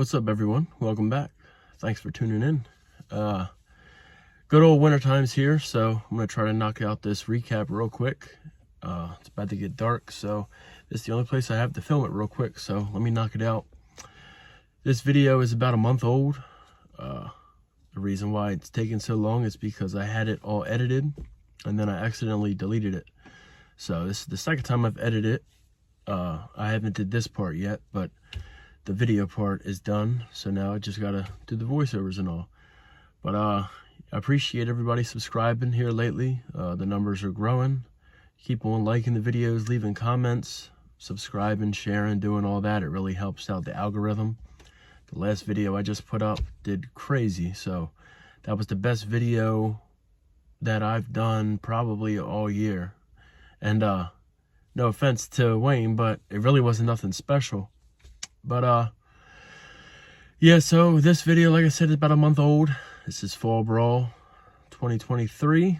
What's up, everyone? Welcome back. Thanks for tuning in. Good old winter times here, so I'm going to try to knock out this recap real quick. It's about to get dark, so this is the only place I have to film it real quick, so let me knock it out. This video is about a month old. The reason why it's taken so long is because I had it all edited, and then I accidentally deleted it. So this is the second time I've edited it. I haven't did this part yet, but the video part is done, so now I just gotta do the voiceovers and all. But I appreciate everybody subscribing here lately. The numbers are growing. Keep on liking the videos, leaving comments, subscribing, sharing, doing all that. It really helps out the algorithm. The last video I just put up did crazy, so that was the best video that I've done probably all year. And no offense to Wayne, but it really wasn't nothing special. But yeah, so this video, like I said, is about a month old. This is Fall Brawl 2023.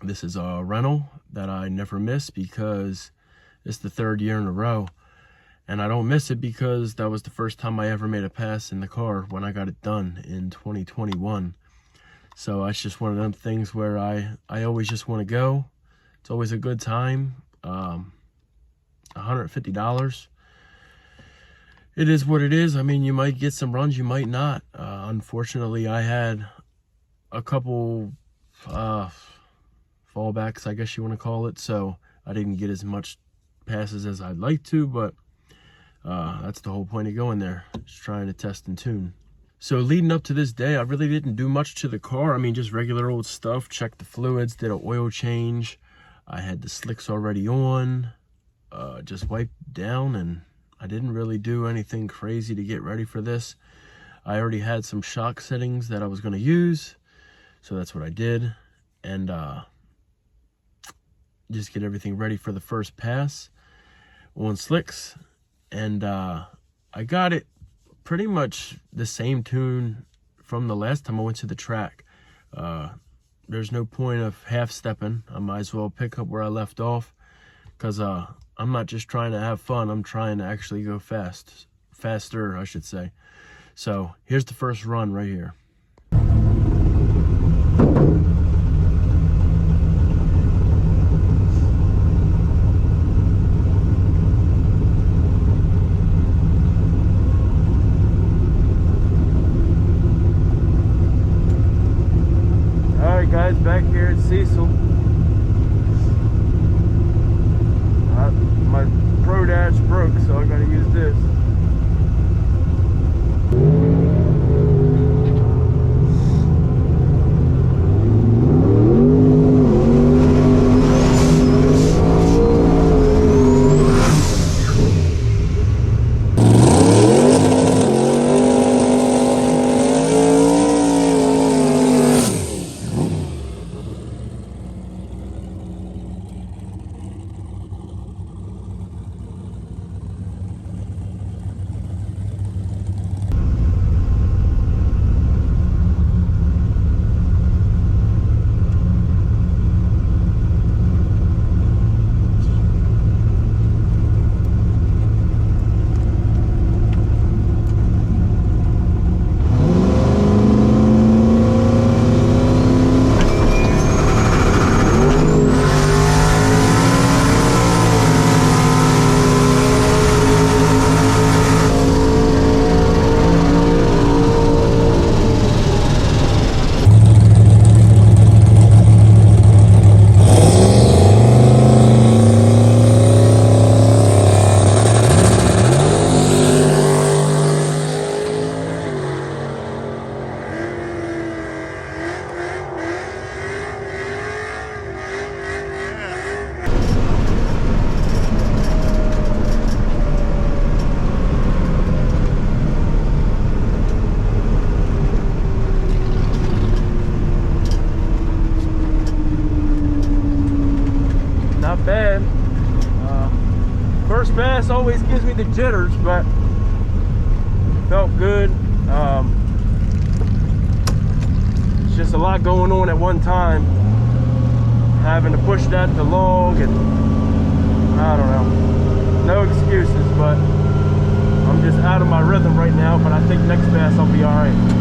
This is a rental that I never miss because it's the third year in a row. And I don't miss it because that was the first time I ever made a pass in the car when I got it done in 2021. So it's just one of them things where I always just want to go. It's always a good time. $150. It is what it is. I mean, you might get some runs, you might not. Unfortunately, I had a couple fallbacks, I guess you want to call it. So I didn't get as much passes as I'd like to, but that's the whole point of going there. Just trying to test and tune. So leading up to this day, I really didn't do much to the car. I mean, just regular old stuff. Checked the fluids, did an oil change. I had the slicks already on. Just wiped down, and I didn't really do anything crazy to get ready for this. I already had some shock settings that I was going to use, so that's what I did. And just get everything ready for the first pass on slicks. And I got it pretty much the same tune from the last time I went to the track. There's no point of half stepping. I might as well pick up where I left off, because I'm not just trying to have fun. I'm trying to actually go faster, I should say. So here's the first run right here. Guys, back here at Cecil. My Pro Dash broke, so I gotta use this. Bad. First pass always gives me the jitters, but felt good. It's just a lot going on at one time, having to push that to log, and I don't know, no excuses, but I'm I'm just out of my rhythm right now, but I think next pass I'll be all right.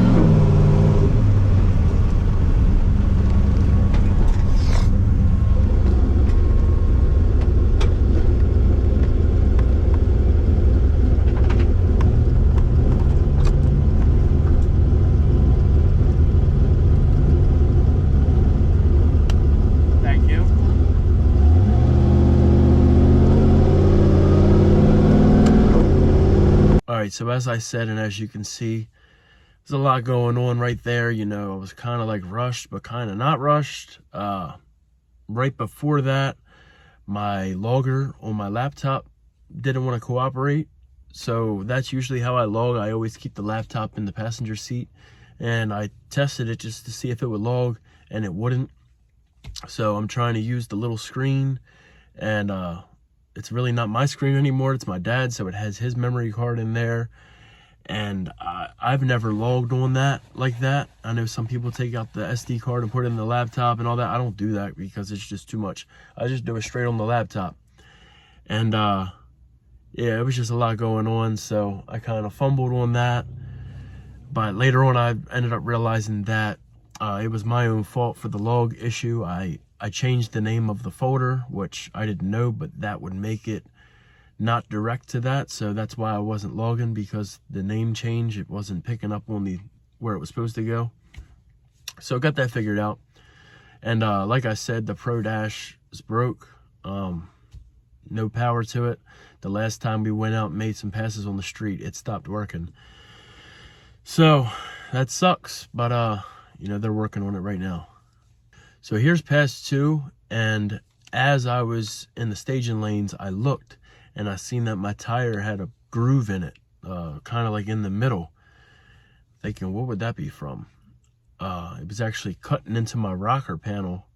Alright, so as I said, and as you can see, there's a lot going on right there. You know, I was kind of like rushed, but kind of not rushed. Right before that, my logger on my laptop didn't want to cooperate. So that's usually how I log. I always keep the laptop in the passenger seat. And I tested it just to see if it would log, and it wouldn't. So I'm trying to use the little screen, and it's really not my screen anymore. It's my dad's, so it has his memory card in there. And I've never logged on that like that. I know some people take out the SD card and put it in the laptop and all that. I don't do that because it's just too much. I just do it straight on the laptop. And yeah, it was just a lot going on, so I kind of fumbled on that. But later on, I ended up realizing that it was my own fault for the log issue. I changed the name of the folder, which I didn't know, but that would make it not direct to that. So that's why I wasn't logging, because the name change, it wasn't picking up on where it was supposed to go. So I got that figured out. And like I said, the Pro Dash is broke. No power to it. The last time we went out and made some passes on the street, it stopped working. So that sucks, but you know, they're working on it right now. So here's pass 2, and as I was in the staging lanes, I looked and I seen that my tire had a groove in it, kind of like in the middle. Thinking, what would that be from? It was actually cutting into my rocker panel,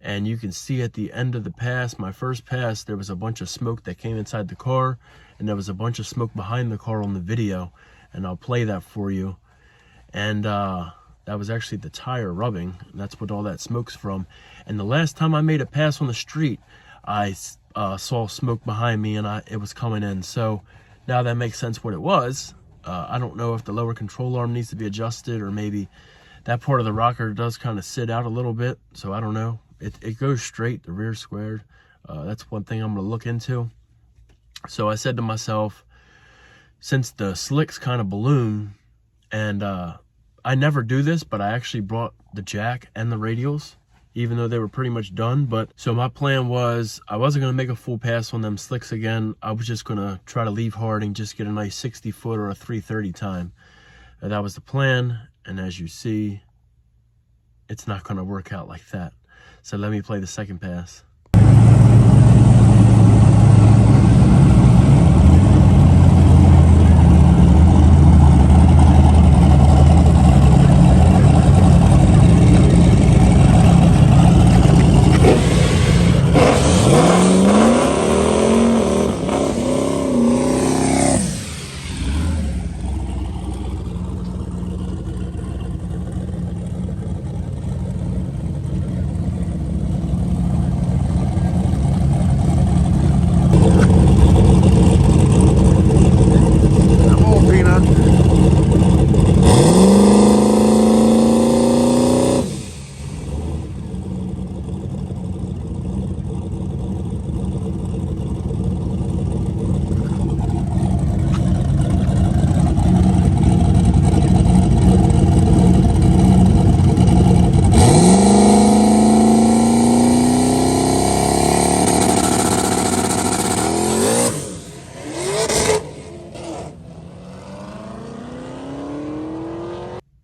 and you can see at the end of the pass, my first pass, there was a bunch of smoke that came inside the car, and there was a bunch of smoke behind the car on the video, and I'll play that for you. And that was actually the tire rubbing. That's what all that smoke's from. And the last time I made a pass on the street, I saw smoke behind me, and it was coming in. So now that makes sense what it was. I don't know if the lower control arm needs to be adjusted, or maybe that part of the rocker does kind of sit out a little bit. So I don't know. It goes straight, the rear squared. That's one thing I'm going to look into. So I said to myself, since the slicks kind of balloon, and I never do this, but I actually brought the jack and the radials, even though they were pretty much done. But so my plan was, I wasn't going to make a full pass on them slicks again. I was just going to try to leave hard and just get a nice 60 foot or a 330 time. And that was the plan. And as you see, it's not going to work out like that. So let me play the second pass.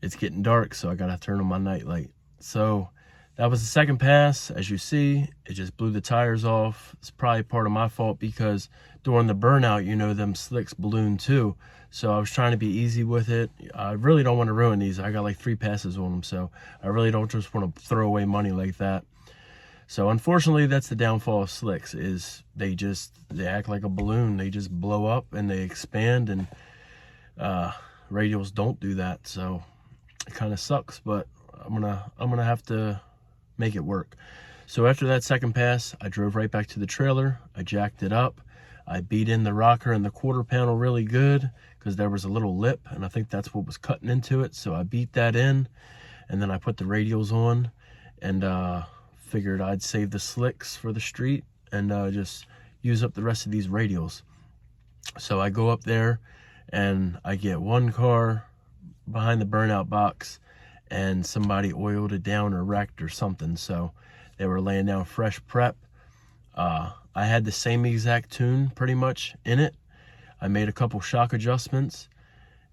It's getting dark, so I gotta turn on my night light. So that was the second pass. As you see, it just blew the tires off. It's probably part of my fault, because during the burnout, you know, them slicks balloon too. So I was trying to be easy with it. I really don't want to ruin these. I got like 3 passes on them, so I really don't just want to throw away money like that. So unfortunately, that's the downfall of slicks, is they act like a balloon. They just blow up and they expand, and radials don't do that. So it kind of sucks, but I'm gonna have to make it work. So after that second pass, I drove right back to the trailer. I jacked it up. I beat in the rocker and the quarter panel really good because there was a little lip, and I think that's what was cutting into it. So I beat that in, and then I put the radials on, and figured I'd save the slicks for the street and just use up the rest of these radials. So I go up there and I get one car behind the burnout box, and somebody oiled it down or wrecked or something. So they were laying down fresh prep. I had the same exact tune pretty much in it. I made a couple shock adjustments.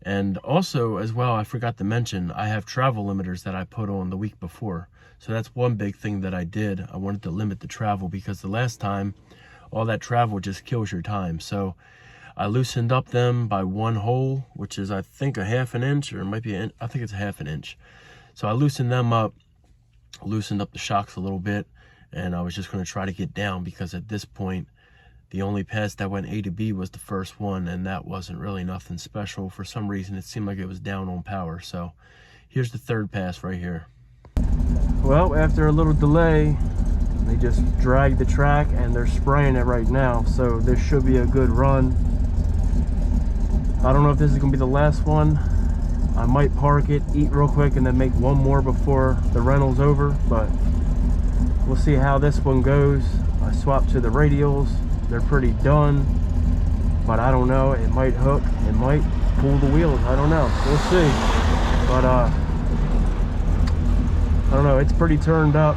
And also, as well, I forgot to mention, I have travel limiters that I put on the week before. So that's one big thing that I did. I wanted to limit the travel because the last time, all that travel just kills your time. So I loosened up them by 1 hole, which is, I think, a 1/2 inch, or it might be, I think it's a 1/2 inch. So I loosened them up, loosened up the shocks a little bit, and I was just going to try to get down because at this point, the only pass that went A to B was the first one, and that wasn't really nothing special. For some reason, it seemed like it was down on power. So here's the third pass right here. Well, after a little delay, they just dragged the track and they're spraying it right now. So this should be a good run. I don't know if this is going to be the last one. I might park it, eat real quick, and then make one more before the rental's over. But we'll see how this one goes. I swapped to the radials. They're pretty done, but I don't know. It might hook. It might pull the wheels. I don't know. We'll see. But I don't know. It's pretty turned up.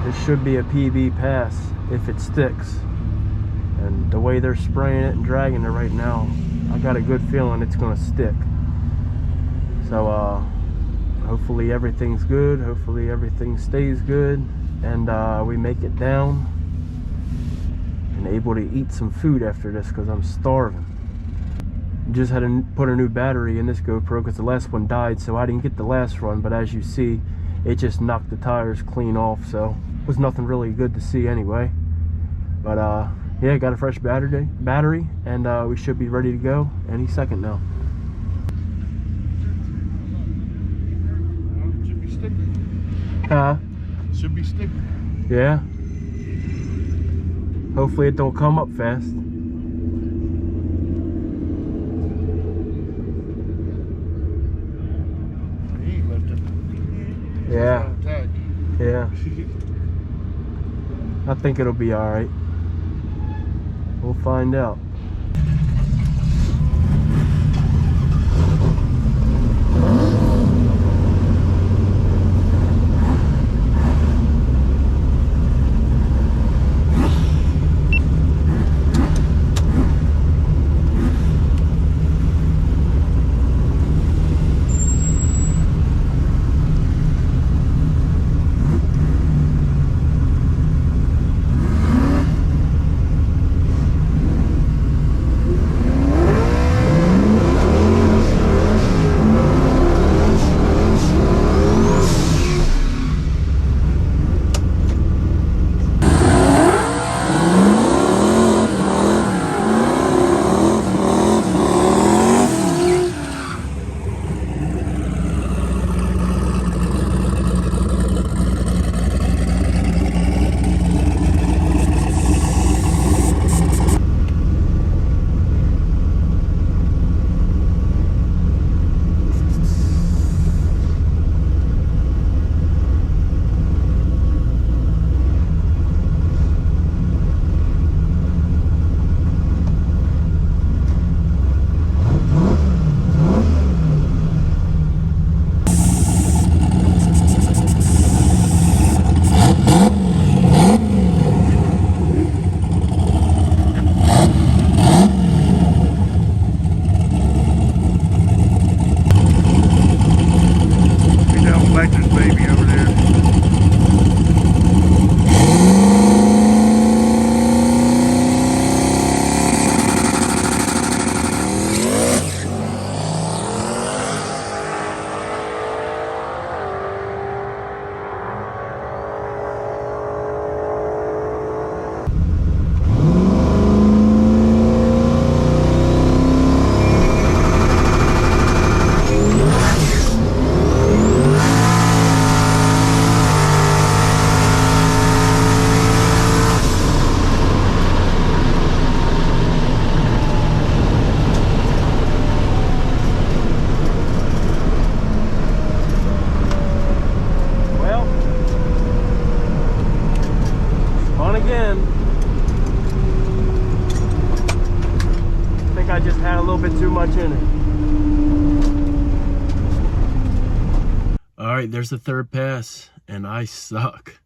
This should be a PB pass if it sticks. And the way they're spraying it and dragging it right now, I got a good feeling it's going to stick. So hopefully everything's good. Hopefully everything stays good, and we make it down and able to eat some food after this because I'm starving. Just had to put a new battery in this GoPro because the last one died, so I didn't get the last run. But as you see, it just knocked the tires clean off, so it was nothing really good to see anyway. But yeah, got a fresh battery, and we should be ready to go any second now. Should be sticking. Huh? Should be sticking. Yeah. Hopefully it don't come up fast. He ain't lifting. Yeah. Yeah. I think it'll be all right. We'll find out. just had a little bit too much in it. All right, there's the third pass, and I suck.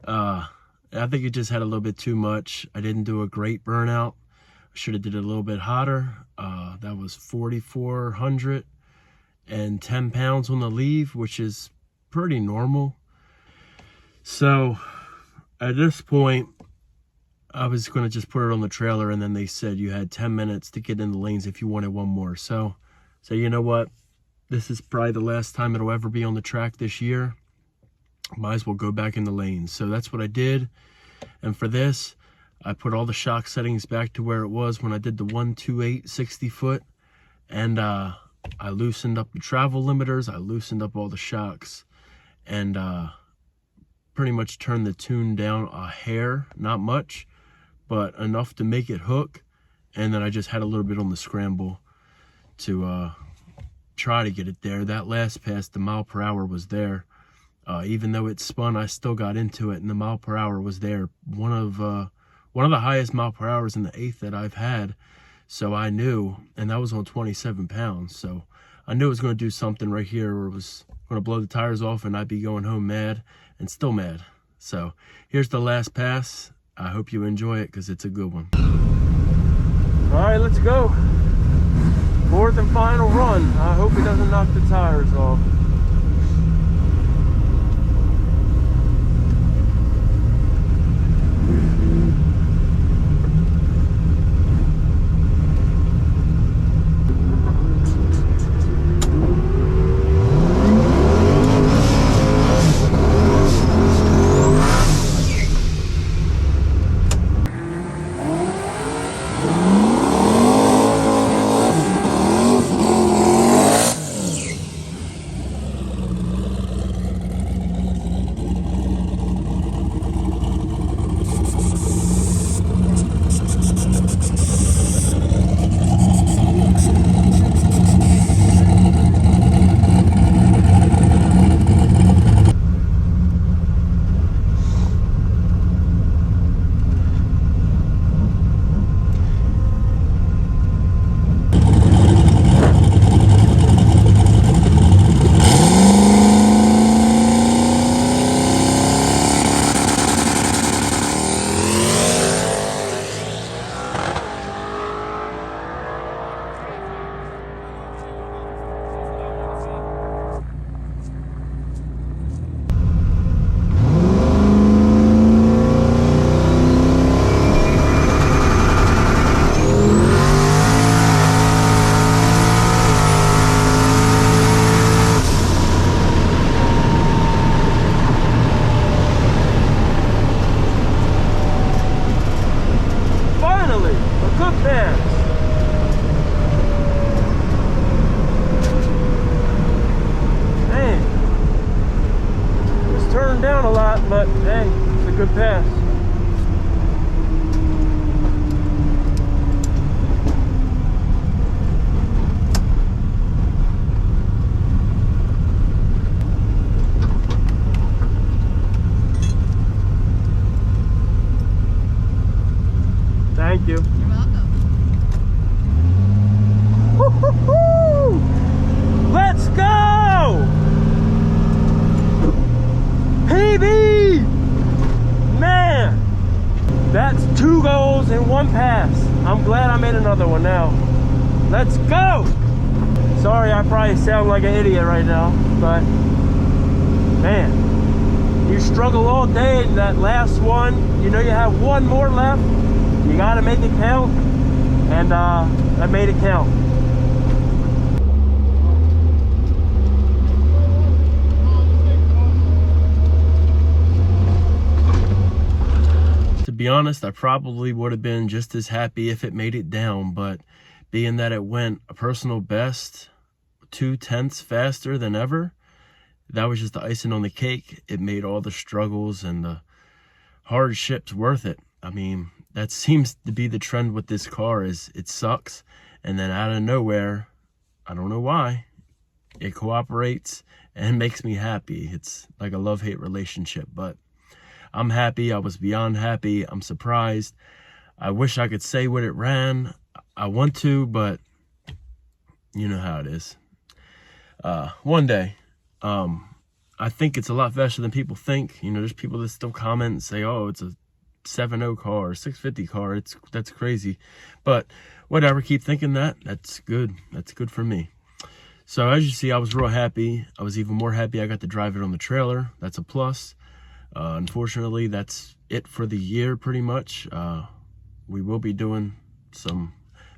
I think it just had a little bit too much. I didn't do a great burnout. I should have did it a little bit hotter. That was 4,410 pounds on the leave, which is pretty normal. So at this point, I was going to just put it on the trailer, and then they said you had 10 minutes to get in the lanes if you wanted one more. So you know what? This is probably the last time it'll ever be on the track this year. Might as well go back in the lanes. So that's what I did. And for this, I put all the shock settings back to where it was when I did the 128 60 foot. And I loosened up the travel limiters. I loosened up all the shocks. And pretty much turned the tune down a hair. Not much, but enough to make it hook. And then I just had a little bit on the scramble to try to get it there. That last pass, the mile per hour was there. Even though it spun, I still got into it, and the mile per hour was there. One of the highest mile per hours in the 8th that I've had. So I knew, and that was on 27 pounds. So I knew it was going to do something right here where it was going to blow the tires off, and I'd be going home mad, and still mad. So here's the last pass. I hope you enjoy it because it's a good one. All right, let's go. Fourth and final run. I hope it doesn't knock the tires off. Down a lot, but hey, it's a good pass. Thank you. You're welcome. Woo-hoo-hoo! Let's go! PB! Man! That's 2 goals in 1 pass. I'm glad I made another one now. Let's go! Sorry, I probably sound like an idiot right now, but man, you struggle all day in that last one. You know you have one more left. You gotta make it count, and I made it count. To be honest, I probably would have been just as happy if it made it down, but being that it went a personal best 0.2 faster than ever, that was just the icing on the cake. It made all the struggles and the hardships worth it. I mean, that seems to be the trend with this car, is it sucks, and then out of nowhere, I don't know why, it cooperates and makes me happy. It's like a love-hate relationship, but I'm happy. I was beyond happy. I'm surprised. I wish I could say what it ran. I want to, but you know how it is. One day, I think it's a lot faster than people think. You know, there's people that still comment and say, oh, it's a 7.0 car or 650 car. That's crazy. But whatever, keep thinking that. That's good. That's good for me. So as you see, I was real happy. I was even more happy I got to drive it on the trailer. That's a plus. Unfortunately, that's it for the year pretty much. We will be doing some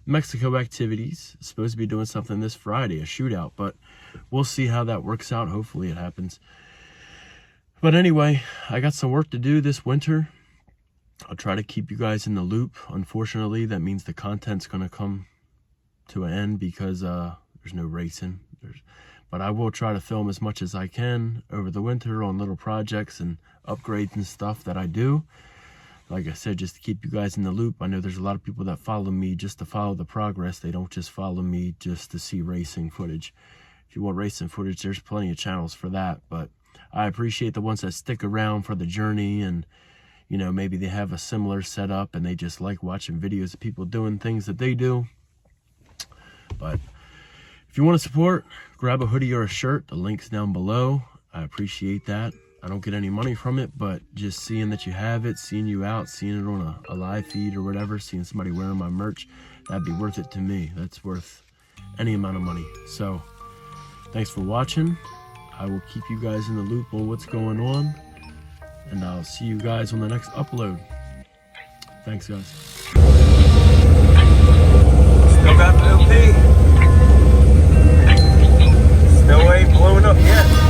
Mexico activities. Supposed to be doing something this Friday, a shootout, but we'll see how that works out. Hopefully it happens. But anyway, I got some work to do this winter. I'll try to keep you guys in the loop. Unfortunately, that means the content's going to come to an end because there's no racing. But I will try to film as much as I can over the winter on little projects and upgrades and stuff that I do. Like I said, just to keep you guys in the loop. I know there's a lot of people that follow me just to follow the progress. They don't just follow me just to see racing footage. If you want racing footage, there's plenty of channels for that. But I appreciate the ones that stick around for the journey, and you know, maybe they have a similar setup and they just like watching videos of people doing things that they do. But if you want to support, grab a hoodie or a shirt. The link's down below. I appreciate that. I don't get any money from it, but just seeing that you have it, seeing you out, seeing it on a live feed or whatever, seeing somebody wearing my merch, that'd be worth it to me. That's worth any amount of money. So thanks for watching. I will keep you guys in the loop on what's going on, and I'll see you guys on the next upload. Thanks, guys. Still got the OP. Still ain't blowing up yet.